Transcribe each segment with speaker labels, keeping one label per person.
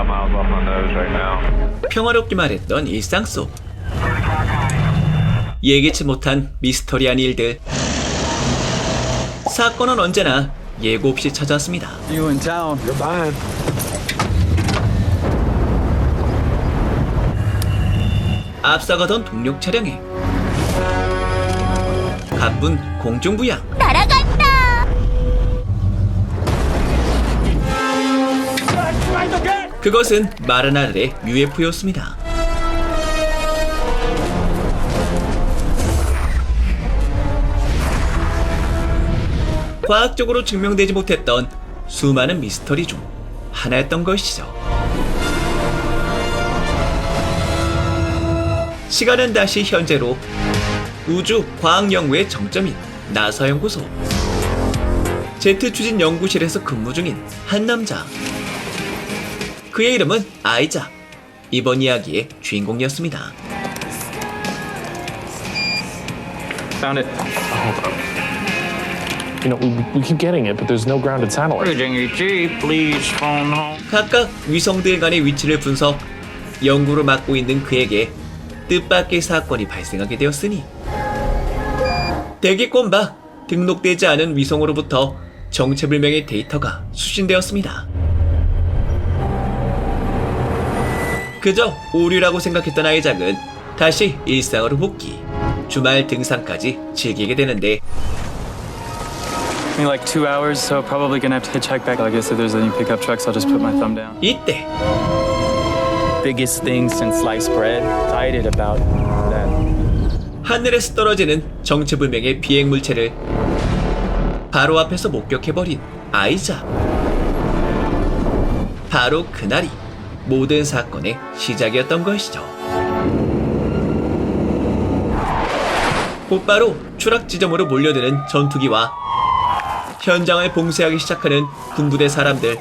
Speaker 1: miles off my nose right now.
Speaker 2: 평화롭기만 했던 일상 속 예기치 못한 미스터리한 일들. 사건은 언제나 예고 없이 찾아왔습니다.
Speaker 3: You in town?
Speaker 1: You're fine.
Speaker 2: 앞서가던 동력 차량에 가쁜 공중부양.
Speaker 4: 날아간다.
Speaker 2: 그것은 마른 하늘의 UFO였습니다. 과학적으로 증명되지 못했던 수많은 미스터리 중 하나였던 것이죠. 시간은 다시 현재로 우주 과학 연구의 정점인 나사 연구소. 제트 추진 연구실에서 근무 중인 한 남자. 그의 이름은 아이자. 이번 이야기의 주인공이었습니다.
Speaker 3: Found it.
Speaker 5: You know, we keep getting it, but there's no grounded satellite.
Speaker 1: Virginia G, please phone home.
Speaker 2: 각각 위성들 간의 위치를 분석, 연구를 맡고 있는 그에게 뜻밖의 사건이 발생하게 되었으니 대기권 밖 등록되지 않은 위성으로부터 정체불명의 데이터가 수신되었습니다. 그저 오류라고 생각했던 아이작은 다시 일상으로 복귀, 주말 등산까지 즐기게 되는데
Speaker 3: Only like 2 hours, so probably gonna have to hitchhike back. I guess if there's any pickup trucks, I'll just put my thumb down.
Speaker 2: 이때
Speaker 3: Biggest thing since sliced bread. Excited about that.
Speaker 2: 하늘에서 떨어지는 정체불명의 비행물체를 바로 앞에서 목격해버린 아이자. 바로 그날이 모든 사건의 시작이었던 것이죠. 곧바로 추락 지점으로 몰려드는 전투기와 현장을 봉쇄하기 시작하는 군부대 사람들.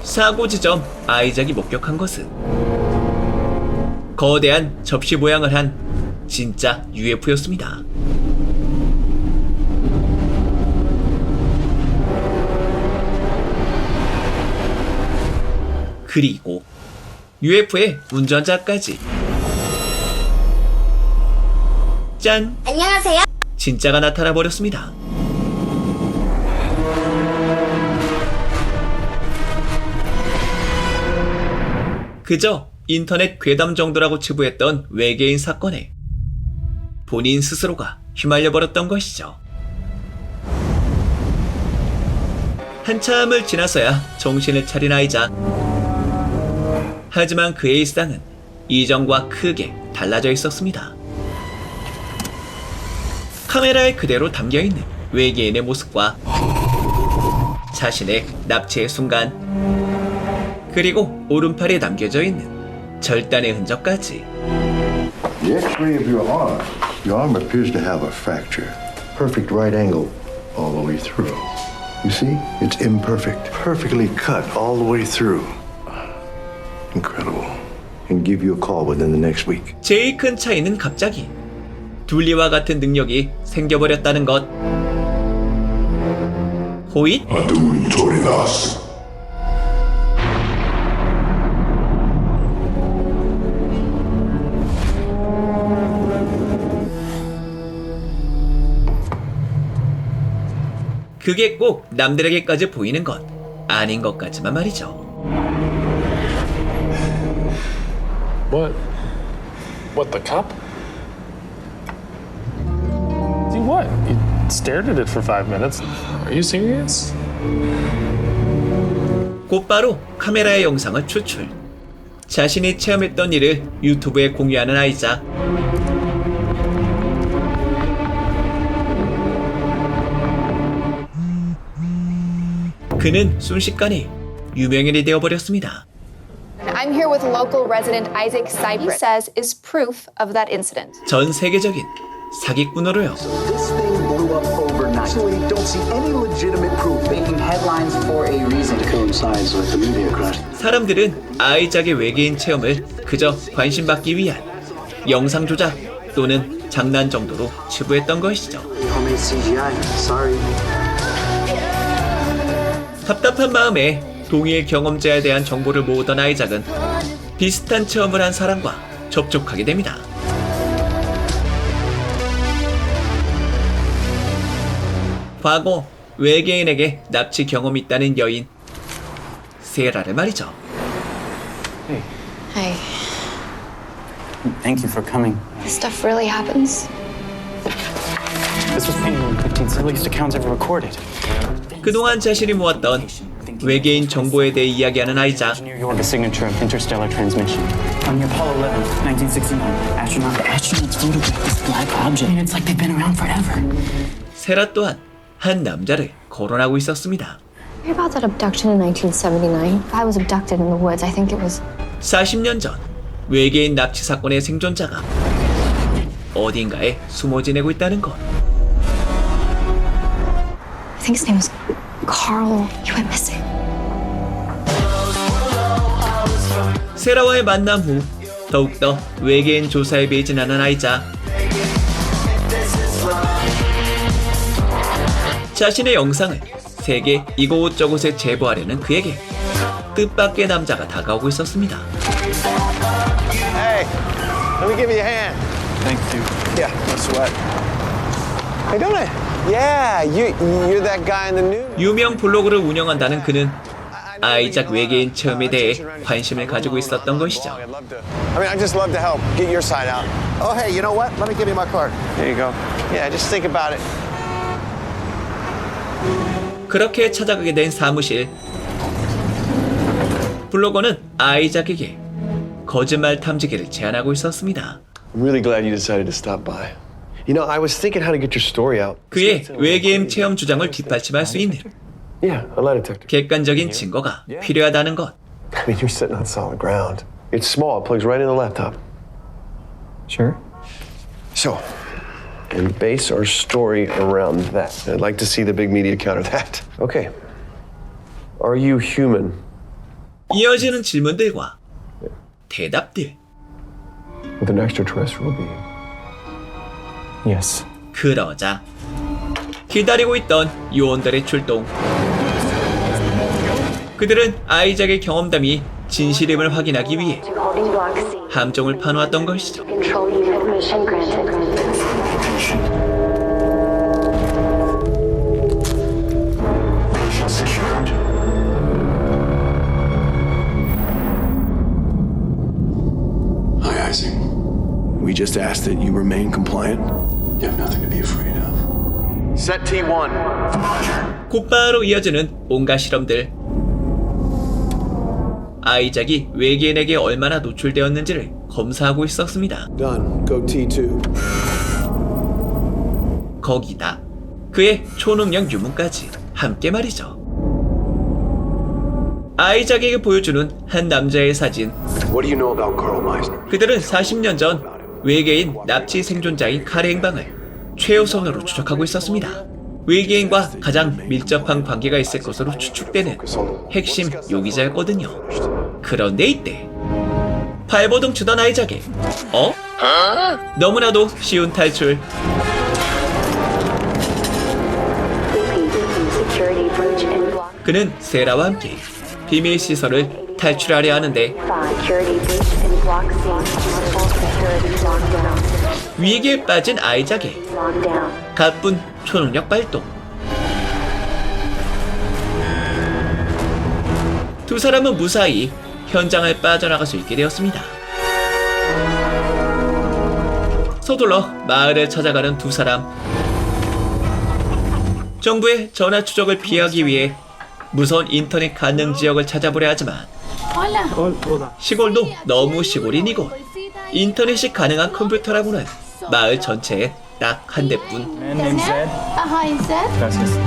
Speaker 2: 사고 지점 아이작이 목격한 것은 거대한 접시 모양을 한 진짜 UFO였습니다. 그리고 UFO의 운전자까지. 짠!
Speaker 4: 안녕하세요.
Speaker 2: 진짜가 나타나 버렸습니다. 그저 인터넷 괴담 정도라고 치부했던 외계인 사건에 본인 스스로가 휘말려 버렸던 것이죠. 한참을 지나서야 정신을 차린 아이자. 하지만 그의 일상은 이전과 크게 달라져 있었습니다. 카메라에 그대로 담겨있는 외계인의 모습과 자신의 납치의 순간, 그리고 오른팔에 남겨져 있는 절단의 흔적까지.
Speaker 6: The X-ray of your arm appears to have a fracture. Perfect right angle all the way through. You see, it's imperfect, perfectly cut all the way through. Incredible. And give you a call within the next week.
Speaker 2: 제일 큰 차이는 갑자기 둘리와 같은 능력이 생겨버렸다는 것. 호잇? 그게 꼭 남들에게까지 보이는 것 아닌 것 같지만 말이죠.
Speaker 5: What, the cup? See what? You stared at it for 5 minutes. Are you serious?
Speaker 2: 곧바로 카메라의 영상을 추출. 자신이 체험했던 일을 유튜브에 공유하는 아이자. 그는 순식간에 유명인이 되어버렸습니다.
Speaker 7: I'm here with local resident Isaac Cypress. He says is proof of that incident.
Speaker 2: 전 세계적인 사기꾼으로요.
Speaker 8: This thing blew up overnight. So we don't see any legitimate proof. Making headlines for a reason. To coincide with the media crash.
Speaker 2: 사람들은 아이작의 외계인 체험을 그저 관심받기 위한 영상 조작 또는 장난 정도로 치부했던 것이죠.
Speaker 8: Homemade CGI. Sorry.
Speaker 2: 답답한 마음에 동일 경험자에 대한 정보를 모으던 아이작은 비슷한 체험을 한 사람과 접촉하게 됩니다. 과거 외계인에게 납치 경험이 있다는 여인 세라를 말이죠.
Speaker 7: Hey,
Speaker 3: Thank you for coming.
Speaker 7: this stuff really happens?
Speaker 3: This was painted in the 15th, earliest accounts ever recorded.
Speaker 2: 그동안 자신이 모았던 외계인 정보에 대해 이야기하는 아이작.
Speaker 3: New York, a signature of interstellar transmission. On the Apollo 11, 1969, the astronauts photographed this black object, and it's like they've been around forever.
Speaker 2: 세라 또한 한 남자를 거론하고 있었습니다.
Speaker 4: Hear about that abduction in 1979? I was abducted in the woods. I think it was
Speaker 2: 40년 전 외계인 납치 사건의 생존자가 어딘가에 숨어 지내고 있다는 것.
Speaker 4: I think his name was Carl. He went missing.
Speaker 2: 세라와의 만남 후 더욱더 외계인 조사에 매진하는 아이작. 자신의 영상을 세계 이곳저곳에 제보하려는 그에게 뜻밖의 남자가 다가오고 있었습니다.
Speaker 9: Hey, let me give you a hand.
Speaker 3: Thank you.
Speaker 9: Yeah, no sweat. How you doing? Yeah, you're that guy in the news.
Speaker 2: 유명 블로그를 운영한다는 그는 아이작 외계인 체험에 대해 관심을 가지고 있었던 것이죠.
Speaker 9: I just love to help. Get your side out.
Speaker 6: Oh, hey, you know what? Let me give you my card.
Speaker 9: There you go. Yeah, just think about it.
Speaker 2: 그렇게 찾아가게 된 사무실. 블로거는 아이작에게 거짓말 탐지기를 제안하고 있었습니다.
Speaker 10: I'm really glad you decided to stop by. You know, I was thinking how to get your story out.
Speaker 2: 그의 외계인 체험 주장을 뒷받침할 수 있는
Speaker 10: Yeah, a lie detector.
Speaker 2: 객관적인 증거가 필요하다는 것.
Speaker 10: I mean, you're sitting on solid ground. It's small. It plugs right in the laptop.
Speaker 3: Sure.
Speaker 10: So, and base our story around that. I'd like to see the big media counter that. Okay. Are you human?
Speaker 2: 이어지는 질문들과 대답들.
Speaker 10: With an extraterrestrial being?
Speaker 3: Yes.
Speaker 2: 그러자 기다리고 있던 요원들의 출동. 그들은 아이작의 경험담이 진실임을 확인하기 위해 함정을 파놓았던 것이죠.
Speaker 10: Hi, Isaac. We just asked that you remain compliant. You have nothing to be afraid of.
Speaker 9: Set T1.
Speaker 2: 곧바로 이어지는 온갖 실험들. 아이작이 외계인에게 얼마나 노출되었는지를 검사하고 있었습니다.
Speaker 10: Done. Go T2.
Speaker 2: 거기다 그의 초능력 유무까지 함께 말이죠. 아이작에게 보여주는 한 남자의 사진.
Speaker 10: What do you know about Carl Meisner?
Speaker 2: 그들은 40년 전 외계인 납치 생존자인 칼의 행방을 최우선으로 추적하고 있었습니다. 외계인과 가장 밀접한 관계가 있을 것으로 추측되는 핵심 용의자였거든요. 그런데 이때 발버둥 치던 아이작에 너무나도 쉬운 탈출. 그는 세라와 함께 비밀 시설을 탈출하려 하는데 위기에 빠진 아이작의 가뿐 초능력 발동. 두 사람은 무사히 현장을 빠져나갈 수 있게 되었습니다. 서둘러 마을을 찾아가는 두 사람. 정부의 전화 추적을 피하기 위해 무선 인터넷 가능 지역을 찾아보려 하지만 시골도 너무 시골인 이곳. 인터넷이 가능한 컴퓨터라고는 마을 전체에 딱 한 대뿐.
Speaker 3: Man named Zed. Gracias.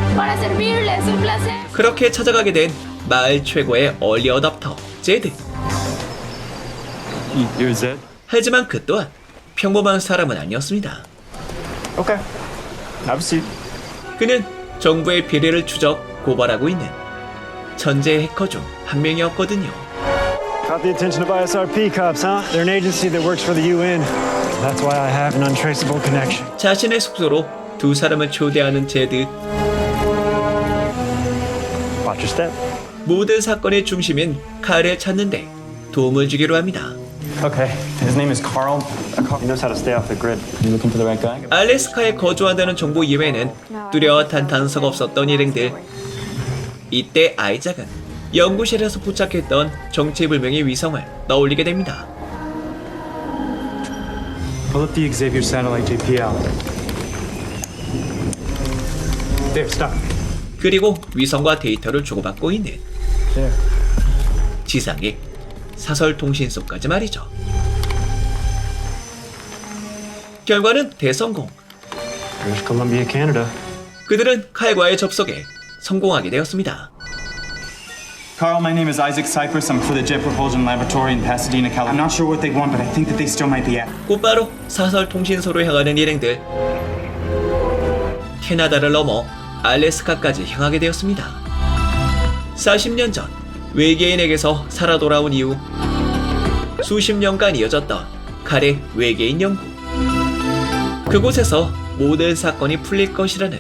Speaker 2: 그렇게 찾아가게 된 마을 최고의 얼리 어답터 제드.
Speaker 3: You're Zed?
Speaker 2: 하지만 그 또한 평범한 사람은 아니었습니다.
Speaker 3: Okay. Have a seat.
Speaker 2: 그는 정부의 비리를 추적, 고발하고 있는 천재 해커 중 한 명이었거든요.
Speaker 11: Caught the attention of ISRP cops, huh? They're an agency that works for the UN.
Speaker 3: That's why I have an untraceable connection.
Speaker 2: 자신의 숙소로 두 사람을 초대하는 제드.
Speaker 3: Watch your step.
Speaker 2: 모든 사건의 중심인 칼을 찾는데 도움을 주기로 합니다.
Speaker 3: Okay, his name is Carl. He knows how to stay off the grid. You looking for the right guy?
Speaker 2: 알래스카에 거주한다는 정보 이외에는 뚜렷한 단서가 없었던 일행들. 이때 아이작은 연구실에서 포착했던 정체불명의 위성을 떠올리게 됩니다.
Speaker 3: Pull up the Xavier satellite JPL. There, stop.
Speaker 2: 그리고 위성과 데이터를 주고받고 있는 지상의 사설 통신소까지 말이죠. 결과는 대성공.
Speaker 3: British Columbia, Canada.
Speaker 2: 그들은 칼과의 접속에 성공하게 되었습니다.
Speaker 11: Carl, my name is Isaac Cypress. I'm for the Jet Propulsion Laboratory in Pasadena, California. I'm not sure what they want, but I think that they still might be at.
Speaker 2: 곧바로 사설 통신소로 향하는 일행들. 캐나다를 넘어 알래스카까지 향하게 되었습니다. 40년 전 외계인에게서 살아 돌아온 이후 수십 년간 이어졌던 칼의 외계인 연구. 그곳에서 모든 사건이 풀릴 것이라는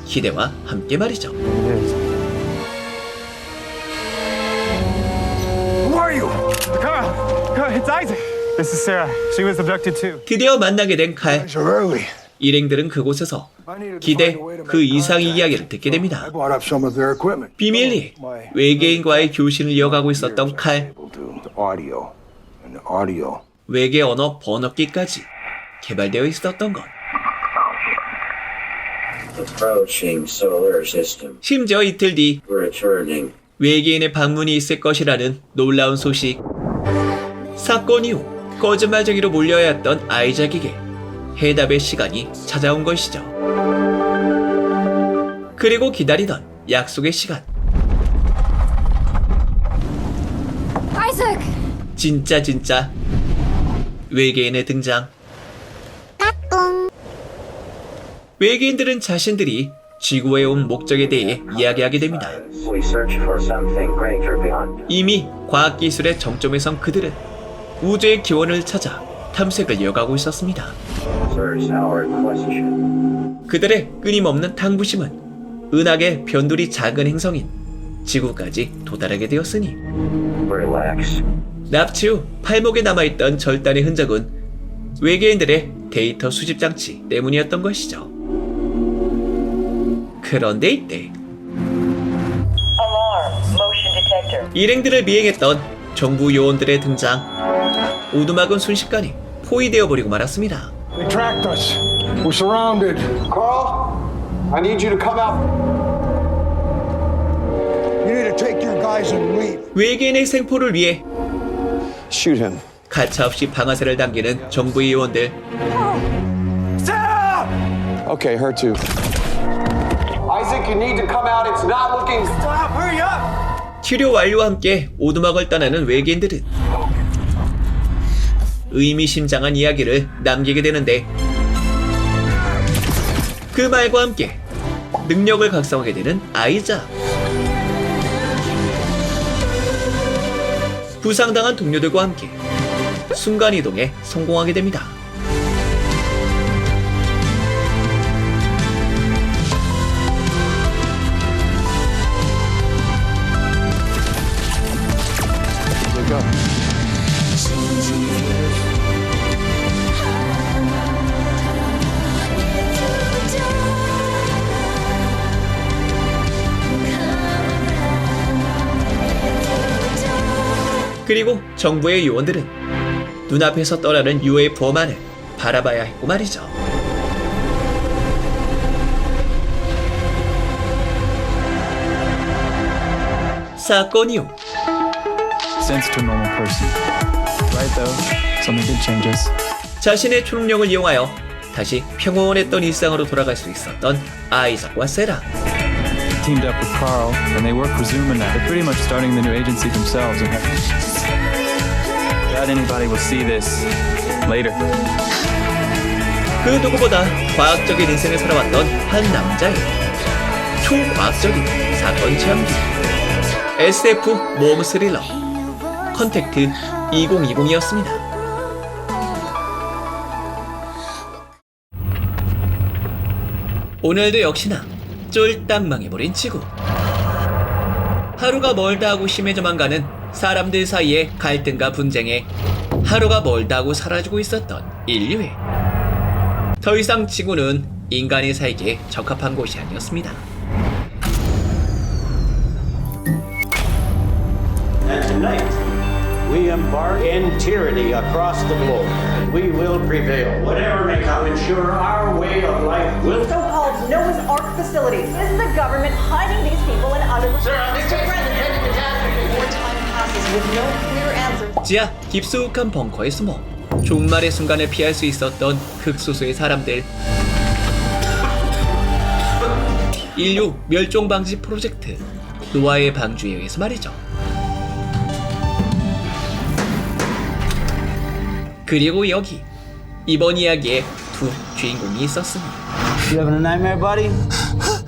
Speaker 2: 기대와 함께 말이죠.
Speaker 3: Who are you? Carl, it's Isaac. This is Sarah. She was abducted too.
Speaker 2: 드디어 만나게 된 칼.
Speaker 6: So early.
Speaker 2: 일행들은 그곳에서 기대 그 이상의 이야기를 듣게 됩니다.
Speaker 6: I bought up some of their equipment.
Speaker 2: 비밀리 외계인과의 교신을 이어가고 있었던 칼.
Speaker 6: Audio and audio.
Speaker 2: 외계 언어 번역기까지 개발되어 있었던 것.
Speaker 12: Approaching solar system.
Speaker 2: 심지어 이틀 뒤
Speaker 12: Returning.
Speaker 2: 외계인의 방문이 있을 것이라는 놀라운 소식. 사건 이후 거짓말쟁이로 몰려야 했던 아이작에게 해답의 시간이 찾아온 것이죠. 그리고 기다리던 약속의 시간.
Speaker 4: Isaac!
Speaker 2: 진짜 외계인의 등장. 외계인들은 자신들이 지구에 온 목적에 대해 이야기하게 됩니다.
Speaker 12: We search for something greater beyond.
Speaker 2: 이미 과학기술의 정점에 선 그들은 우주의 기원을 찾아 탐색을 이어가고 있었습니다.
Speaker 12: Answers our question.
Speaker 2: 그들의 끊임없는 탕부심은 은하계 변두리 작은 행성인 지구까지 도달하게 되었으니
Speaker 12: Relax.
Speaker 2: 납치 후 팔목에 남아있던 절단의 흔적은 외계인들의 데이터 수집 장치 때문이었던 것이죠. 그런데 이때 일행들을 미행했던 정부 요원들의 등장. 오두막은 순식간에 포위되어 버리고 말았습니다.
Speaker 6: They tracked us. We're surrounded.
Speaker 10: Carl, I need you to come out.
Speaker 6: You need to take your guys and leave.
Speaker 2: 외계인의 생포를 위해
Speaker 10: Shoot him.
Speaker 2: 가차없이 방아쇠를 당기는 정부의 요원들.
Speaker 10: Okay, her too. Isaac, you need to come out. It's not looking. Stop! Hurry up!
Speaker 2: 치료 완료와 함께 오두막을 떠나는 외계인들은 의미심장한 이야기를 남기게 되는데 그 말과 함께 능력을 각성하게 되는 아이작. 부상당한 동료들과 함께 순간이동에 성공하게 됩니다. 그리고 정부의 요원들은 눈앞에서 떠나는 UFO만을 바라봐야 했고 말이죠. 사건 이후
Speaker 5: Sense to a normal person. Right though, something did change us.
Speaker 2: 자신의 초능력을 이용하여 다시 평온했던 일상으로 돌아갈 수 있었던 아이작과 세라.
Speaker 5: Teamed up with Carl, and they work for Zumina. They're pretty much starting the new agency themselves. And doubt anybody will see this later.
Speaker 2: 그 누구보다 과학적인 인생을 살아왔던 한 남자의 초과학적인 사건 체험기. SF 모험 스릴러 컨택트 2020이었습니다. 오늘도 역시나 쫄딱 망해버린 지구. 하루가 멀다 하고 심해져만 가는 사람들 사이의 갈등과 분쟁에 하루가 멀다 하고 사라지고 있었던 인류에 더 이상 지구는 인간이 살기에 적합한 곳이 아니었습니다.
Speaker 13: And tonight, we embark in tyranny across the globe, and we will prevail. Whatever may come, ensure our way of life will.
Speaker 14: So-called Noah's Ark facilities. Is the government hiding these people in under?
Speaker 13: Sir, Mr. President,
Speaker 14: more time passes with no clear answers.
Speaker 2: 지하 깊숙한 벙커에 숨어 종말의 순간을 피할 수 있었던 극소수의 사람들. 인류 멸종 방지 프로젝트 노아의 방주에 의해서 말이죠. 그리고 여기 이번 이야기에 두 주인공이 있었습니다.
Speaker 8: You having a nightmare, buddy?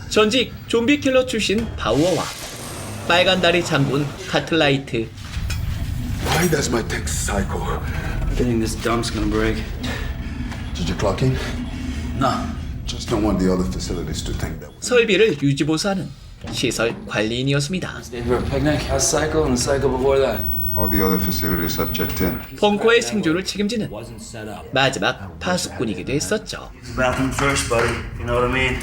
Speaker 2: 전직 좀비 킬러 출신 바우어와 빨간 다리 장군 카틀라이트.
Speaker 15: Why does my tank cycle?
Speaker 8: I think this dump's gonna break.
Speaker 15: Did you clock in?
Speaker 8: No.
Speaker 15: Just don't want the other facilities to think that way.
Speaker 2: 설비를 유지보수하는 시설 관리인이었습니다.
Speaker 8: Stayed for a picnic, a cycle, and a cycle before that.
Speaker 15: All the other facilities have checked in.
Speaker 2: 벙커의 생존을 책임지는 마지막 파수꾼이기도 했었죠.
Speaker 13: Bathroom first, buddy. You know what I mean?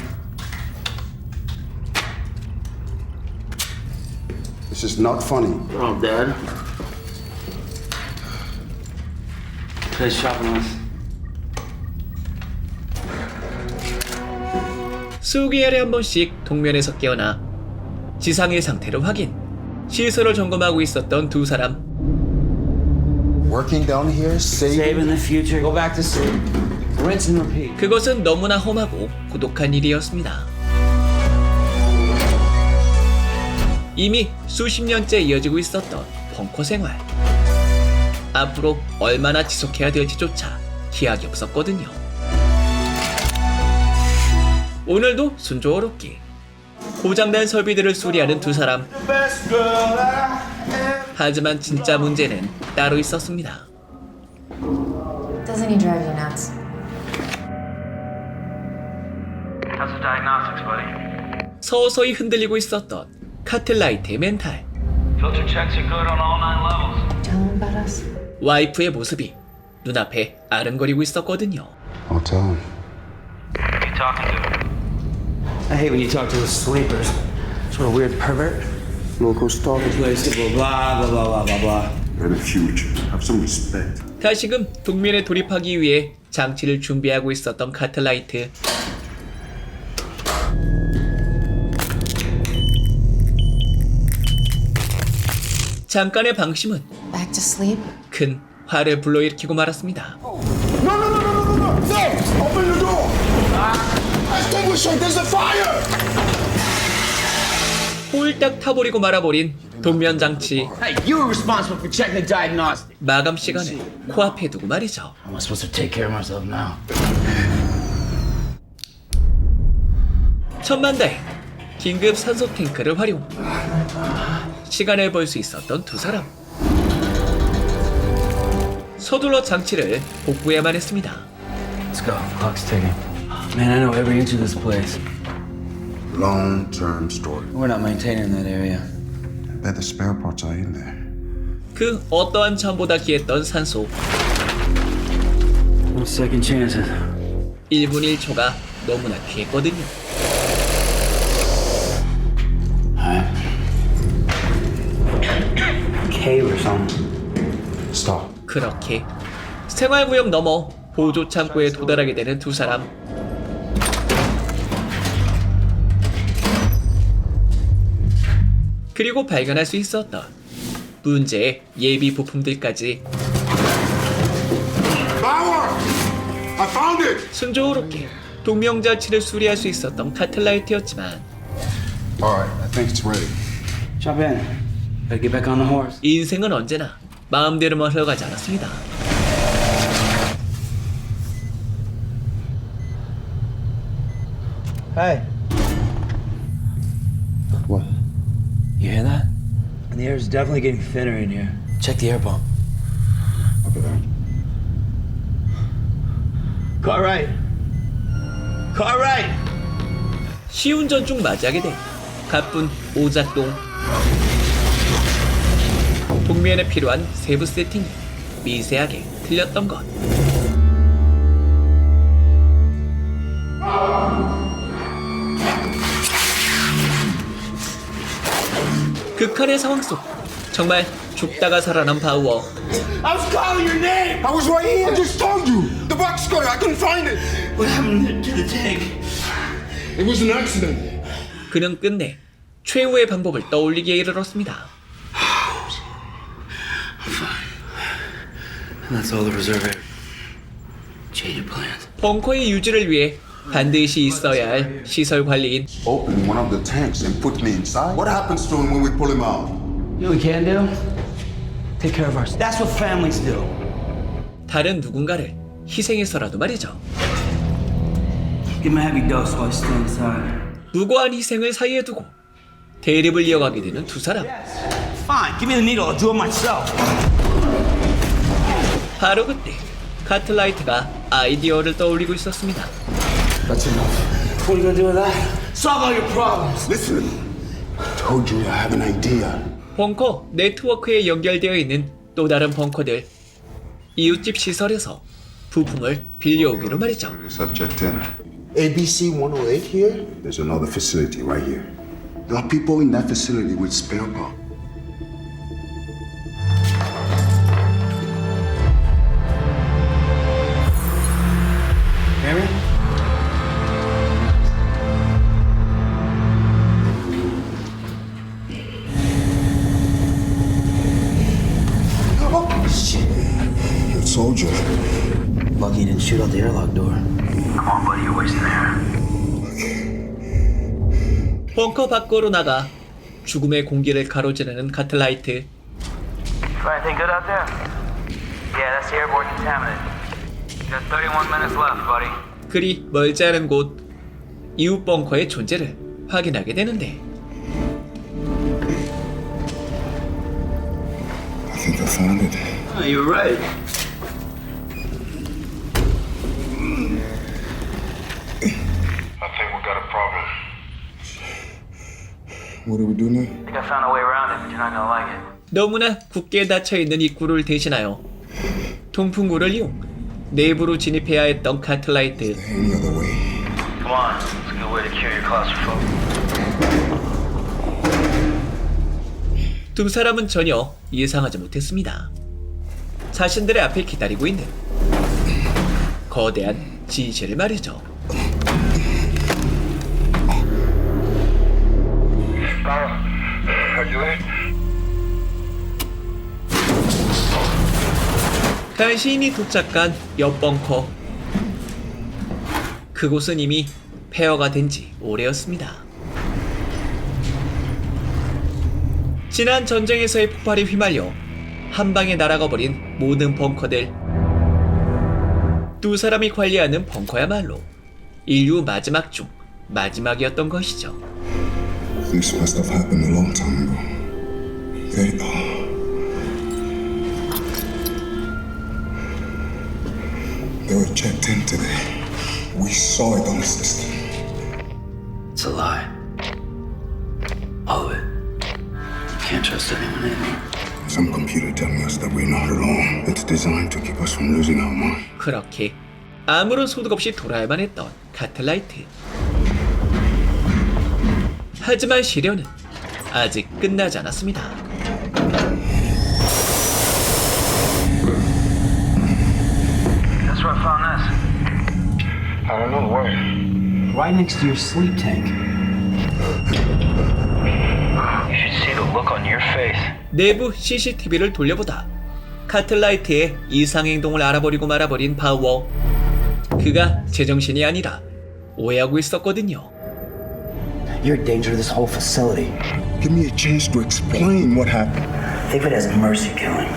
Speaker 15: This is not funny.
Speaker 13: Oh, Dad. Today's shopping list.
Speaker 2: 수개월에 한 번씩 동면에서 깨어나 지상의 상태를 확인, 시설을 점검하고 있었던 두 사람.
Speaker 15: Working down here,
Speaker 8: Saving the future. Go back to sleep. Rinse and repeat.
Speaker 2: 그것은 너무나 험하고 고독한 일이었습니다. 이미 수십 년째 이어지고 있었던 벙커 생활. 앞으로 얼마나 지속해야 될지조차 기약이 없었거든요. 오늘도 순조롭게 고장난 설비들을 수리하는 두 사람. 하지만 진짜 문제는 따로 있었습니다.
Speaker 4: Doesn't he drive you nuts?
Speaker 1: How's the diagnostics, buddy?
Speaker 2: 서서히 흔들리고 있었던 카틀라이트의 멘탈.
Speaker 1: Filter checks are good on all 9 levels.
Speaker 4: Tell him about us.
Speaker 2: 와이프의 모습이 눈앞에 아른거리고 있었거든요.
Speaker 15: I'll tell him.
Speaker 1: Who are you talking to?
Speaker 8: I hate when you talk to those sleepers. Sort of weird pervert.
Speaker 15: Local stalker.
Speaker 8: Place blah blah blah blah blah blah.
Speaker 15: You're the future. Have some respect.
Speaker 2: 다시금 동면에 돌입하기 위해 장치를 준비하고 있었던 카틀라이트. 잠깐의 방심은
Speaker 4: Back to sleep?
Speaker 2: 큰 화를 불러일으키고 말았습니다.
Speaker 15: No! Open the door! Extinguisher! There's a fire!
Speaker 2: 홀딱 타버리고 말아버린 동면 장치.
Speaker 8: Hey, you were responsible for checking the diagnostic.
Speaker 2: 마감 시간을 코앞에 두고 말이죠.
Speaker 8: How am I supposed to take care of myself now?
Speaker 2: 천만다행 긴급 산소 탱크를 활용. 시간을 벌 수 있었던 두 사람. 서둘러 장치를 복구해야만 했습니다.
Speaker 8: Let's go. Clock's ticking. Man, I know every inch of this place.
Speaker 15: Long-term storage.
Speaker 8: We're not maintaining that area.
Speaker 15: I bet the spare parts are in there.
Speaker 2: 그 어떠한 잠보다 귀했던 산소.
Speaker 8: No second chances.
Speaker 2: 1분 1초가 너무나 귀했거든요.
Speaker 8: Cave or something.
Speaker 15: Stop.
Speaker 2: 그렇게 생활구역 넘어 보조 창고에 도달하게 되는 두 사람. 그리고 발견할 수 있었던 문제의 예비 부품들까지.
Speaker 15: I found it!
Speaker 2: 순조롭게 동명자치를 수리할 수 있었던 카틀라이트였지만
Speaker 15: Alright, I think it's ready.
Speaker 8: Jump in. Gotta get back on the horse.
Speaker 2: 인생은 언제나 마음대로만 흘러가지 않았습니다.
Speaker 8: Hey.
Speaker 15: What?
Speaker 8: You hear that? And the air's definitely getting thinner in here. Check the air pump.
Speaker 15: Copy that.
Speaker 8: Car right. Car right.
Speaker 2: 쉬운 전중 맞이하게 된 가쁜 오작동. 복면에 필요한 세부 세팅이 미세하게 틀렸던 것. 극한의 상황 속 정말 죽다가 살아난 바우어.
Speaker 15: I was calling your name. I was right here. I just told you. The box cutter. I couldn't find it. What happened to the tank? It was an accident.
Speaker 2: 그는 끝내 최후의 방법을 떠올리기에 이르렀습니다.
Speaker 3: That's all the reserve air. Change of plans.
Speaker 2: 벙커의 유지를 위해 반드시 있어야 할 시설 관리인.
Speaker 16: Open one of the tanks and put me inside. What happens to him when we pull him out?
Speaker 3: You know what we can do? Take care of ourselves. That's what families do.
Speaker 2: 다른 누군가를 희생해서라도 말이죠.
Speaker 3: Give him a heavy dose while he's still inside.
Speaker 2: 무고한 희생을 사이에 두고 대립을 이어가게 되는 두 사람.
Speaker 3: Fine, give me the needle. I'll do it myself.
Speaker 2: 바로 그때 카틀라이트가 아이디어를 떠올리고 있었습니다.
Speaker 15: That's enough. What are you gonna do with that? Solve all your problems.
Speaker 16: Listen, I told you I have an idea.
Speaker 2: 벙커 네트워크에 연결되어 있는 또 다른 벙커들. 이웃집 시설에서 부품을 빌려오기로 말이죠.
Speaker 16: Subject in. ABC 108 here? There's another facility right here. There are people in that facility with spare parts.
Speaker 3: Mary?
Speaker 16: Oh, shit. You're a soldier.
Speaker 3: Lucky you didn't shoot out the airlock door.
Speaker 1: Come on, buddy, you're wasting air.
Speaker 2: 벙커 밖으로 나가 죽음의 공기를 가로지르는 카틀라이트.
Speaker 1: Find anything good out there? Yeah, that's the airborne contaminant. You got 31 minutes left, buddy.
Speaker 2: 그리 멀지 않은 곳 이웃 벙커의 존재를 확인하게 되는데.
Speaker 16: I think I found it.
Speaker 3: Oh, you're right.
Speaker 16: I think we got a problem. What do we do now?
Speaker 1: I think I found a way around it, but you're not gonna like it.
Speaker 2: 너무나 굳게 닫혀있는 입구를 대신하여 통풍구를 이용 내부로 진입해야 했던 카틀라이트.
Speaker 16: Any other way?
Speaker 1: Come on, it's a good way to cure your claustrophobia.
Speaker 2: 두 사람은 전혀 예상하지 못했습니다. 자신들의 앞에 기다리고 있는 거대한 진실을 말이죠. 간신히 도착한 옆 벙커. 그곳은 이미 폐허가 된 지 오래였습니다. 지난 전쟁에서의 폭발에 휘말려 한 방에 날아가 버린 모든 벙커들. 두 사람이 관리하는 벙커야말로 인류 마지막 중 마지막이었던 것이죠.
Speaker 16: This must have happened a long time ago. They were checked in today. We saw it on the system.
Speaker 3: It's a lie. All of it. You can't trust anyone anymore.
Speaker 16: Some computer telling us that we're not alone. It's designed to keep us from losing our mind.
Speaker 2: 그렇게 아무런 소득 없이 돌아야만 했던 카틀라이트. 하지만 시련은 아직 끝나지 않았습니다.
Speaker 1: That's where I found this.
Speaker 16: I don't know where.
Speaker 3: Right next to your sleep tank.
Speaker 1: You should see the look on your face.
Speaker 2: 내부 CCTV를 돌려보다 카틀라이트의 이상 행동을 알아버리고 말아버린 바우어. 그가 제정신이 아니라 오해하고 있었거든요.
Speaker 3: You're a danger to this whole facility.
Speaker 16: Give me a chance to explain what happened.
Speaker 3: Think of it as mercy killing.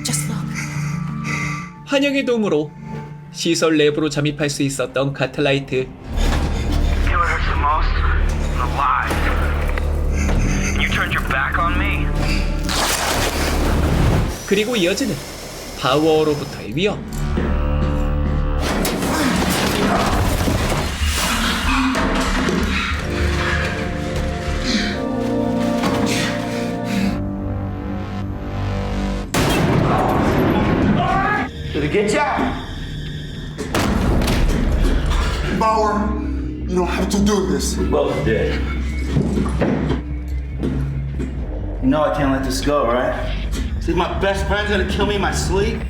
Speaker 4: Just look.
Speaker 2: 환영의 도움으로 시설 내부로 잠입할 수 있었던 카틀라이트.
Speaker 1: You know what hurts the most? The lies. You turned your back on me.
Speaker 2: 그리고 이어지는 바우어로부터의 위협.
Speaker 15: Did it get ya? Bauer, you don't have to do this.
Speaker 13: We both did. You know I can't let this go, right? See, my best friend's gonna kill me in my sleep?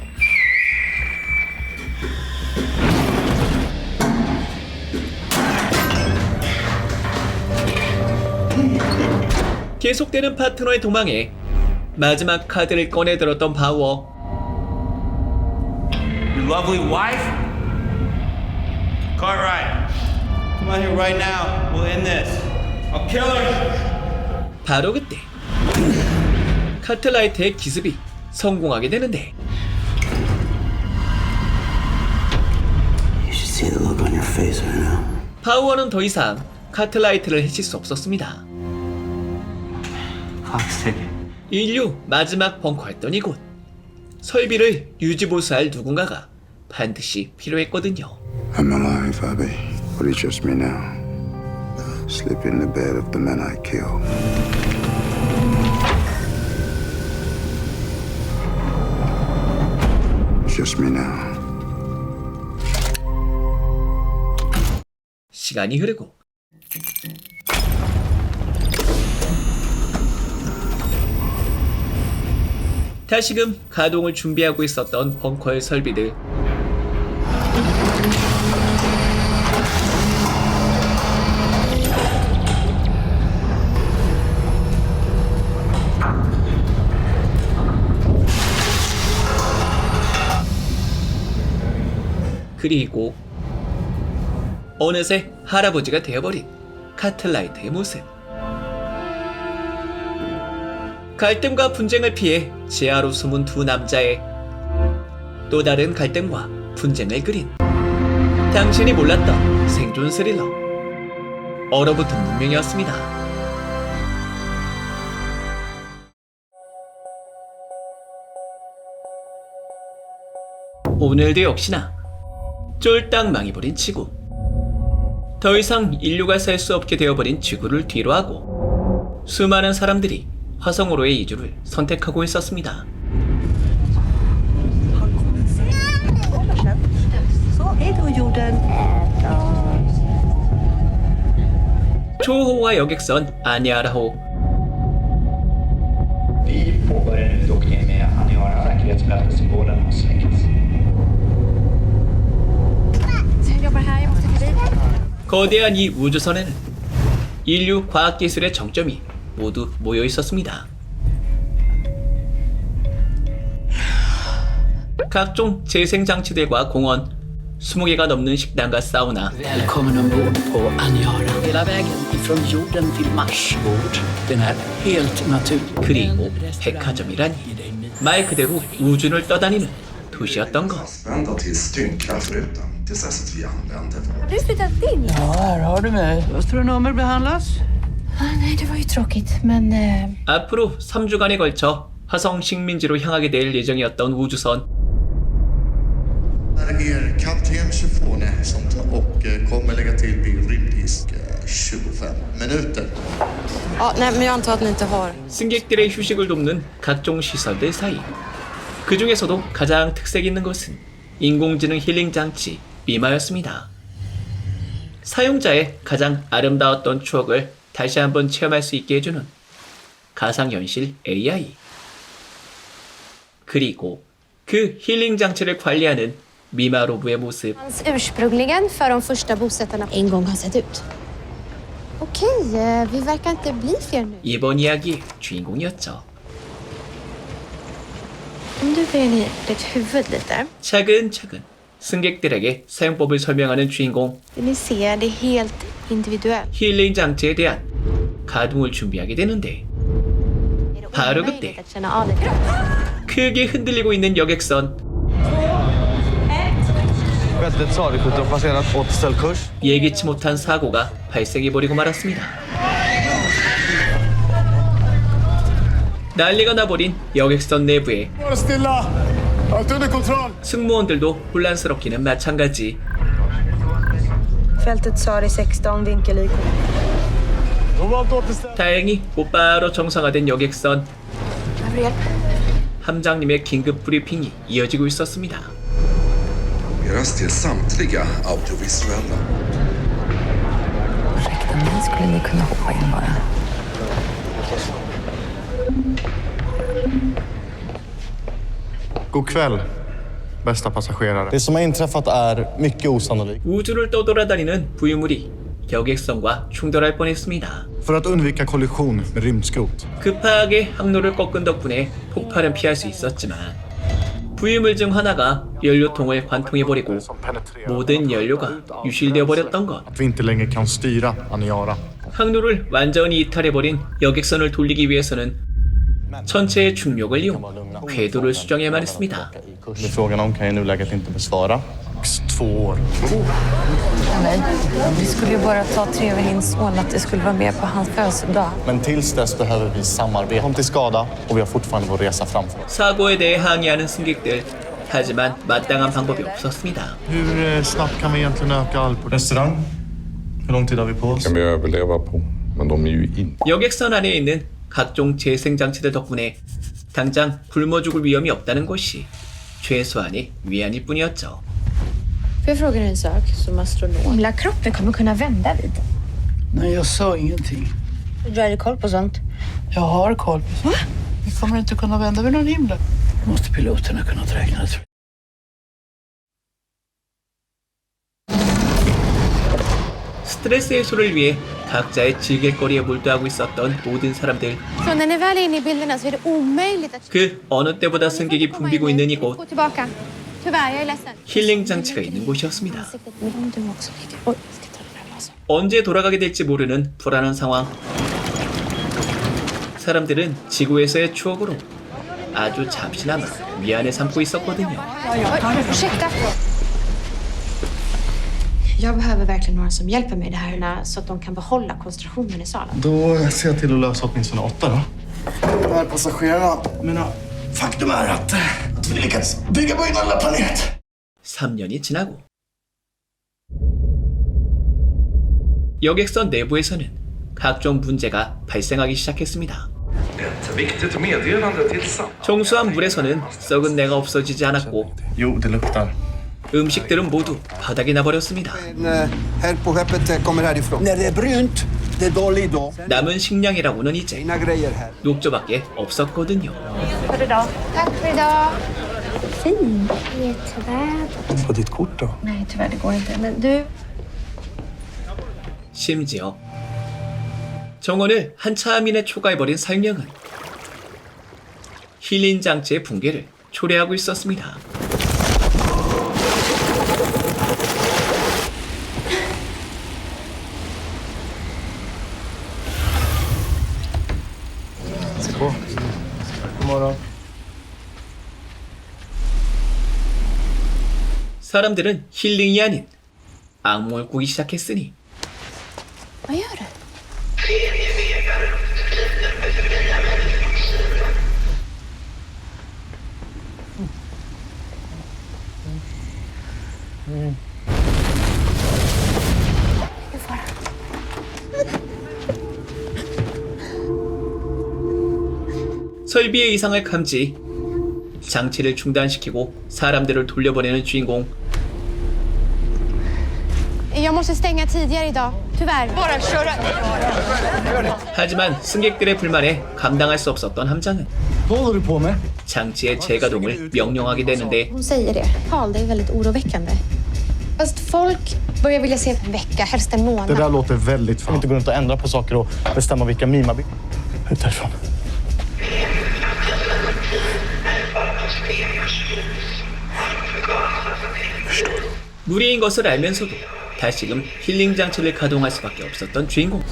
Speaker 2: 계속되는 파트너의 도망에 마지막 카드를 꺼내 들었던 바우어.
Speaker 13: Your lovely wife? Cartwright, come on here right now. We'll end this. I'll kill her.
Speaker 2: 바로 그때 카틀라이트의 기습이 성공하게 되는데
Speaker 12: You should see the look on your face right now.
Speaker 2: 바우어는 더 이상 카틀라이트를 해칠 수 없었습니다.
Speaker 13: Clock's ticking.
Speaker 2: 인류 마지막 벙커였던 이곳. 설비를 유지보수할 누군가가 반드시 필요했거든요.
Speaker 16: I'm alive, Abby, but it's just me now. Sleep in the bed of the men I killed. It's just me now.
Speaker 2: 시간이 흐르고 다시금 가동을 준비하고 있었던 벙커의 설비들. 그리고 어느새 할아버지가 되어버린 카틀라이트의 모습. 갈등과 분쟁을 피해 지하로 숨은 두 남자의 또 다른 갈등과 분쟁을 그린 당신이 몰랐던 생존 스릴러 얼어붙은 문명이었습니다. 오늘도 역시나 쫄딱 망해버린 지구. 더 이상 인류가 살 수 없게 되어버린 지구를 뒤로하고 수많은 사람들이 화성으로의 이주를 선택하고 있었습니다. 초호와 여객선 아니아라호.
Speaker 12: Vi påbörjar nu dockningen med Aniara raketbältessymbolen har släckts.
Speaker 2: 거대한 이 우주선에는 인류 과학기술의 정점이 모두 모여 있었습니다. 각종 재생장치들과 공원, 20개가 넘는 식당과 사우나.
Speaker 3: Välkommen ombord på Aniara. Hela vägen ifrån jorden till Mars. Den är helt naturlig.
Speaker 2: 그리고 백화점이란 말 그대로 우주를 떠다니는 도시였던 것.
Speaker 17: Vänta tills tyngdkraftrutan, tills dess att vi anländer.
Speaker 4: Du flyttat in?
Speaker 3: Ja, här har du mig. Måste du nummer behandlas?
Speaker 4: Nej, det var ju tråkigt, men...
Speaker 2: 앞으로 3주간에 걸쳐 화성 식민지로 향하게 될 예정이었던 우주선.
Speaker 17: Här är kapten Chifone som och kommer lägga till vid rymddisk 25 minuter.
Speaker 4: Ja, nej, men jag antar att ni inte har.
Speaker 2: 승객들의 휴식을 돕는 각종 시설들 사이. 그 중에서도 가장 특색 있는 것은 인공지능 힐링 장치 미마였습니다. 사용자의 가장 아름다웠던 추억을 다시 한번 체험할 수 있게 해주는 가상현실 AI. 그리고 그 힐링 장치를 관리하는 미마 로브의 모습.
Speaker 4: Hans ursprungligen för de första bosättarna en gång har sett ut. Okej, vi verkar inte bli fler nu.
Speaker 2: 이번 이야기의 주인공이었죠.
Speaker 4: Om du böjer ner ditt huvud lite.
Speaker 2: 차근차근 승객들에게 사용법을 설명하는 주인공.
Speaker 4: Ni ser, det är helt individuellt.
Speaker 2: 힐링 장치에 대한 가동을 준비하게 되는데 바로 그때 크게 흔들리고 있는 여객선. 예기치 못한 사고가 발생해버리고 말았습니다. 난리가 나버린 여객선 내부에 승무원들도 혼란스럽기는 마찬가지.
Speaker 14: Fältet SARI 16, vinkel i.
Speaker 2: 다행히 곧바로 정상화된 여객선.
Speaker 14: Gabriel.
Speaker 2: 함장님의 긴급 브리핑이 이어지고 있었습니다.
Speaker 17: Göras till samtliga audiovisuella.
Speaker 14: Ursäkta, men skulle ni kunna hoppa in bara?
Speaker 18: God kväll, bästa passagerare. Det som har inträffat är mycket osannolikt.
Speaker 2: 우주를 떠돌아다니는 부유물이 여객선과 충돌할 뻔했습니다.
Speaker 18: För att undvika kollision med rymdskrot.
Speaker 2: 급하게 항로를 꺾은 덕분에 폭발은 피할 수 있었지만 부유물 중 하나가 연료통을 관통해버리고 모든 연료가 유실되어 버렸던 것.
Speaker 18: Att vi inte längre kan styra Aniara.
Speaker 2: 항로를 완전히 이탈해버린 여객선을 돌리기 위해서는 전체의 중력을 이용 궤도를 수정해야만 했습니다.
Speaker 18: Det frågan om kan jag i nuläget inte besvara. Max 2 år.
Speaker 14: Nej, vi skulle ju bara ta Trevelins son att det skulle vara med på hans födelsedag.
Speaker 18: Men tills dess behöver vi samarbeta. Kom till skada och vi har fortfarande vår resa framför oss.
Speaker 2: 사고에 대해 항의하는 승객들. 하지만 마땅한 방법이 없었습니다.
Speaker 18: Hur snabbt kan vi egentligen öka all på restaurang? Hur lång tid har vi på oss?
Speaker 19: Kan vi överleva på, men de är ju in.
Speaker 2: 여객선 안에 있는 각종 재생장치들 덕분에 당장 굶어 죽을 위험이 없다는 것이 최소한의 위안일 뿐이었죠.
Speaker 4: Får jag fråga dig en sak som astronom? Hela kroppen kommer kunna vända vid.
Speaker 20: Nej, jag sa ingenting.
Speaker 4: Du har koll på sånt?
Speaker 20: Jag har koll på sånt. Vi kommer inte kunna vända vid någon himla. Måste piloterna kunna räkna.
Speaker 2: 스트레스 해소를 위해 각자의 즐길거리에 몰두하고 있었던 모든 사람들.
Speaker 4: Så när ni väl är inne i bilderna så är det omöjligt att...
Speaker 2: 그 어느 때보다 승객이 붐비고 있는 이곳.
Speaker 4: Gå tillbaka. Tyvärr, jag är ledsen.
Speaker 2: 힐링 장치가 있는 곳이었습니다.
Speaker 4: Men om du också ligger... Oj, jag ska ta den här glasen.
Speaker 2: 언제 돌아가게 될지 모르는 불안한 상황. 사람들은 지구에서의 추억으로 아주 잠시나마 위안을 삼고 있었거든요.
Speaker 4: Oj, ursäkta. Jag behöver verkligen några som hjälper mig i det här så att de kan behålla koncentrationen i salen.
Speaker 18: Då ser jag till att lösa åtminstone 8 då. De här passagerarna, faktum är att vi lyckats bygga på en annan planet.
Speaker 2: 3년이 지나고 여객선 내부에서는 각종 문제가 발생하기 시작했습니다.
Speaker 19: Ett viktigt meddelande till sam.
Speaker 2: 정수한 물에서는 썩은 내가 없어지지 않았고
Speaker 18: Jo, det luktar.
Speaker 2: 음식들은 모두 바닥에 나버렸습니다.
Speaker 9: Här på skeppet kommer härifrån. När det är brunt, det är dålig dag.
Speaker 2: 남은 식량이라고는 이제
Speaker 9: Inga grejer här.
Speaker 2: 녹조밖에 없었거든요.
Speaker 4: Tack för idag. Tack för idag. Fin. Jätteväder.
Speaker 18: På ditt kort då?
Speaker 4: Nej, tyvärr det går inte. Men du...
Speaker 2: 심지어 정원을 한참 이내 초과해버린 설명은 힐링 장치의 붕괴를 초래하고 있었습니다. 사람들은 힐링이 아닌 악몽을 꾸기 시작했으니
Speaker 4: Vad gör du?
Speaker 2: 설비의 이상을 감지, 장치를 중단시키고 사람들을 돌려보내는 주인공.
Speaker 4: Jag måste stänga tidigare idag. Tyvärr. Bara köra.
Speaker 2: 하지만 승객들의 불만에 감당할 수 없었던 함장은 장치의 재가동을 명령하게 되는데
Speaker 4: Hon säger det. Karl, det är väldigt oroväckande. Fast folk börjar vilja se en vecka, helst en månad.
Speaker 18: Det där låter väldigt fan. Inte gå runt och ändra på saker och bestämma vilka mima vi... Ut därifrån.
Speaker 2: 무리인 것을 알면서도 다시금 힐링 장치를 가동할 수밖에 없었던 주인공.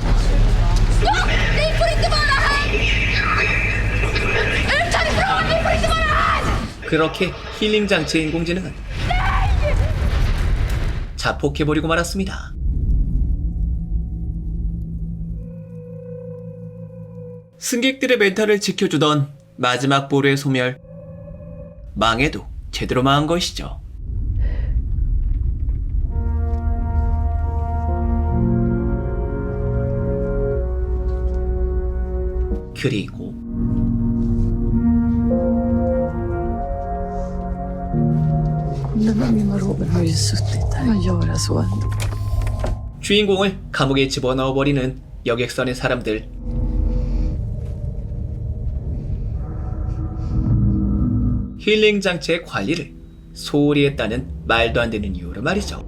Speaker 2: 그렇게 힐링 장치의 인공지능은 자폭해버리고 말았습니다. 승객들의 멘탈을 지켜주던 마지막 보루의 소멸. 망해도 제대로 망한 것이죠. 그리고 주인공을 감옥에 집어넣어버리는 여객선의 사람들. 힐링 장치의 관리를 소홀히 했다는 말도 안 되는 이유로 말이죠.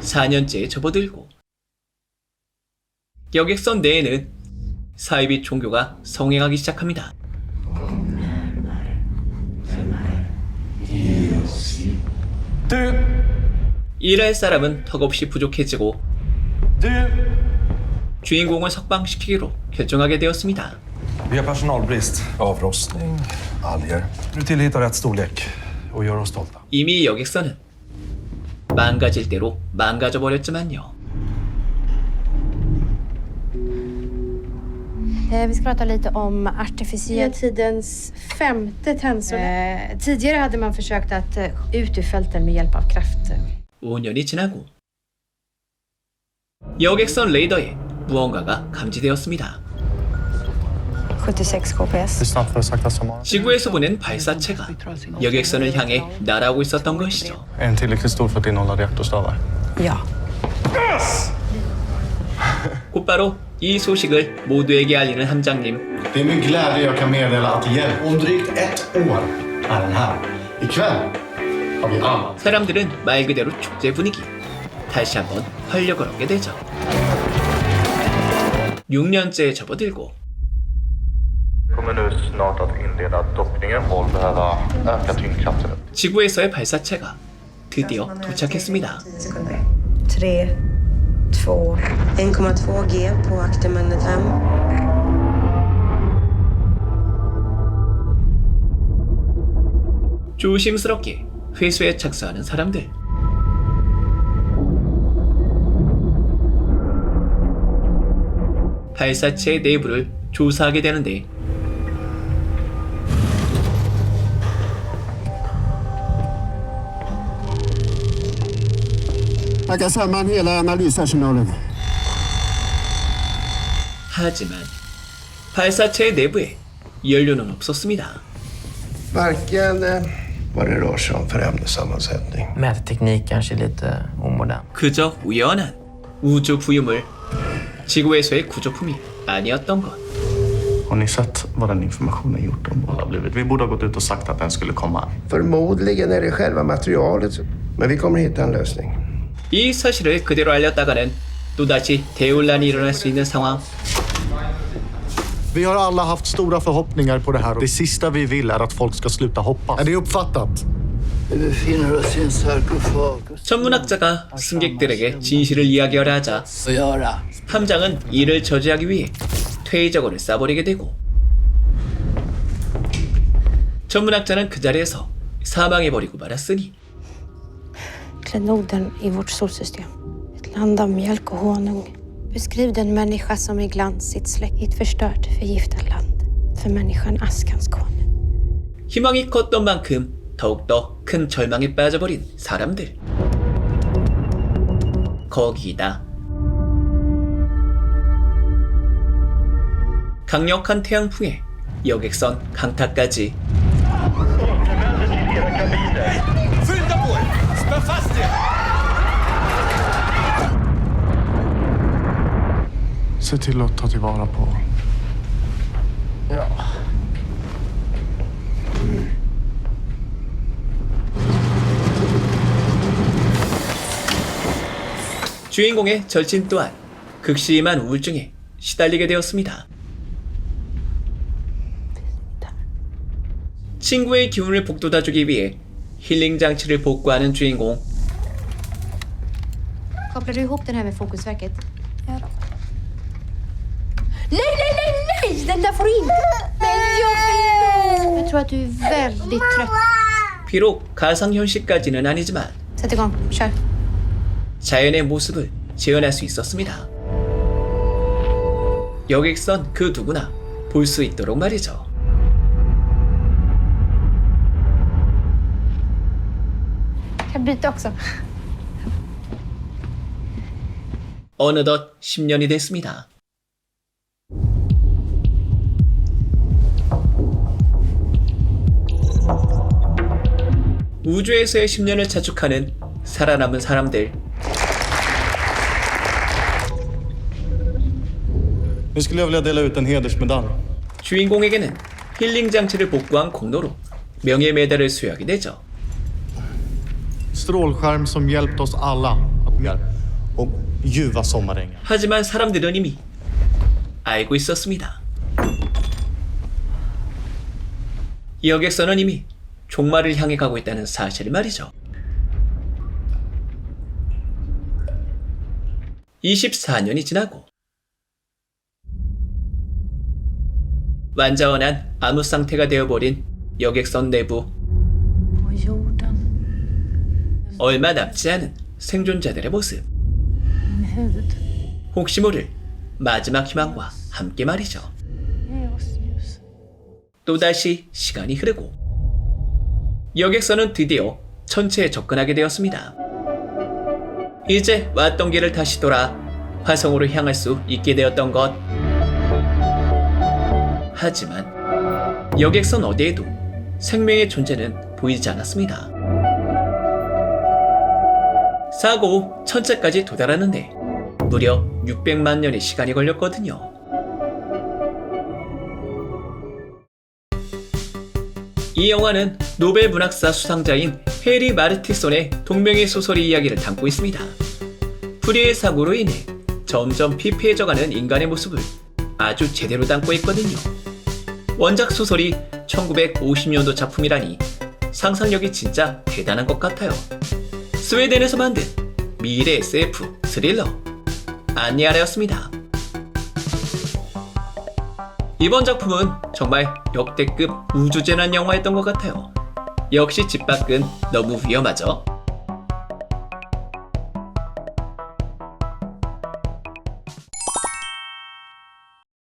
Speaker 2: 4년째에 접어들고 여객선 내에는 사이비 종교가 성행하기 시작합니다. 일할 사람은 턱없이 부족해지고 주인공을 석방시키기로 결정하게 되었습니다.
Speaker 21: Vi har personalbrist, avrostning, alger. Nu tillhittar rätt storlek och gör oss stolta.
Speaker 2: 이미 여객선은 망가질 대로 망가져 버렸지만요.
Speaker 4: Vi ska prata lite om artificiell tidens femte tensor. Tidigare hade man försökt att ut ur fälten med hjälp av kraft.
Speaker 2: 5년이 지나고 여객선 레이더에 무언가가 감지되었습니다.
Speaker 14: 76 kps.
Speaker 2: 지구에서 보낸 발사체가 여객선을 향해 날아오고 있었던 것이죠.
Speaker 21: Är den tillräckligt stor för att innehålla reaktorstavar?
Speaker 14: Ja.
Speaker 21: 곧바로
Speaker 2: 이 소식을 모두에게 알리는 함장님.
Speaker 22: Det är med glädje jag kan meddela att hjälp om drygt 1 år är den här. Ikväll har vi alla.
Speaker 2: 사람들은 말 그대로 축제 분위기. 다시 한번 활력을 얻게 되죠. 6년째에 접어들고
Speaker 19: Kommer nu snart att inleda doppningen och behöva öka tyngdkraften.
Speaker 2: 지구에서의 발사체가 드디어 도착했습니다.
Speaker 23: 3, 2, 1,2G på aktermagnet 5.
Speaker 2: 조심스럽게 회수에 착수하는 사람들. 발사체의 내부를 조사하게 되는데
Speaker 22: Jag kan samman hela analysarsenalen.
Speaker 2: 하지만 발사체의 내부에 연료는 없었습니다.
Speaker 10: Varken vad det rör sig om för ämnessammansättning.
Speaker 24: Mätteknik kanske lite omodern.
Speaker 2: 그저 우연한 우주 부유물, 지구에서의 구조품이 아니었던 것.
Speaker 21: Har ni sett vad den informationen gjort om vad det har blivit? Vi borde ha gått ut och sagt att den skulle komma.
Speaker 10: Förmodligen är det själva materialet, men vi kommer hitta en lösning.
Speaker 2: 이 사실을 그대로 알렸다가는 또다시 대혼란이 일어날 수 있는 상황.
Speaker 22: Vi har alla haft stora förhoppningar på det här. Det sista vi vill är att folk ska sluta hoppas. Är det uppfattat?
Speaker 20: Vi befinner oss i en sarkofag.
Speaker 2: 천문학자가 승객들에게 진실을 이야기하려 하자 함장은 이를 저지하기 위해 퇴의적어를 쏴버리게 되고 천문학자는 그 자리에서 사망해버리고 말았으니
Speaker 4: Klenoden i vårt solsystem. Ett land av mjölk och honung. Beskriv den människa som i glans sitt släkt i ett förstört, förgiftat land. För människan askans konung.
Speaker 2: 희망이 컸던 만큼 더욱더 큰 절망에 빠져버린 사람들. 거기다 강력한 태양풍에 여객선 강타까지.
Speaker 21: Se till att ta tillvara på. Ja.
Speaker 2: 주인공의 절친 또한 극심한 우울증에 시달리게 되었습니다. 친구의 기운을 북돋아주기 위해 힐링 장치를 복구하는 주인공.
Speaker 4: Kopplar du ihop den här med Fokusverket? Ja då. Nej, nej, nej, nej! Den där får du inte! Men jag tror att du är väldigt trött.
Speaker 2: 비록 가상현실까지는 아니지만
Speaker 4: Sätt igång, kör.
Speaker 2: 자연의 모습을 재현할 수 있었습니다. 여객선 그 누구나 볼 수 있도록 말이죠.
Speaker 4: kan byta också.
Speaker 2: 어느덧 10년이 됐습니다. 우주에서의 10년을 자축하는 살아남은 사람들.
Speaker 22: Nu skulle jag vilja dela ut en hedersmedalj.
Speaker 2: 주인공에게는 힐링 장치를 복구한 공로로 명예 메달을 수여하게 되죠.
Speaker 22: Strålskärm som hjälpt oss alla och ljuva sommarängar.
Speaker 2: 하지만 사람들은 이미 알고 있었습니다. 여객선은 이미 종말을 향해 가고 있다는 사실을 말이죠. 24년이 지나고 완전한 암흑 상태가 되어버린 여객선 내부. 얼마 남지 않은 생존자들의 모습. 혹시 모를 마지막 희망과 함께 말이죠. 또다시 시간이 흐르고 여객선은 드디어 천체에 접근하게 되었습니다. 이제 왔던 길을 다시 돌아 화성으로 향할 수 있게 되었던 것. 하지만 여객선 어디에도 생명의 존재는 보이지 않았습니다. 사고 후 천체까지 도달하는데 무려 600만 년의 시간이 걸렸거든요. 이 영화는 노벨 문학사 수상자인 해리 마르티손의 동명의 소설의 이야기를 담고 있습니다. 불의의 사고로 인해 점점 피폐해져가는 인간의 모습을 아주 제대로 담고 있거든요. 원작 소설이 1950년도 작품이라니 상상력이 진짜 대단한 것 같아요. 스웨덴에서 만든 미래 SF 스릴러 안니아라였습니다. 이번 작품은 정말 역대급 우주재난 영화였던 것 같아요. 역시 집 밖은 너무 위험하죠.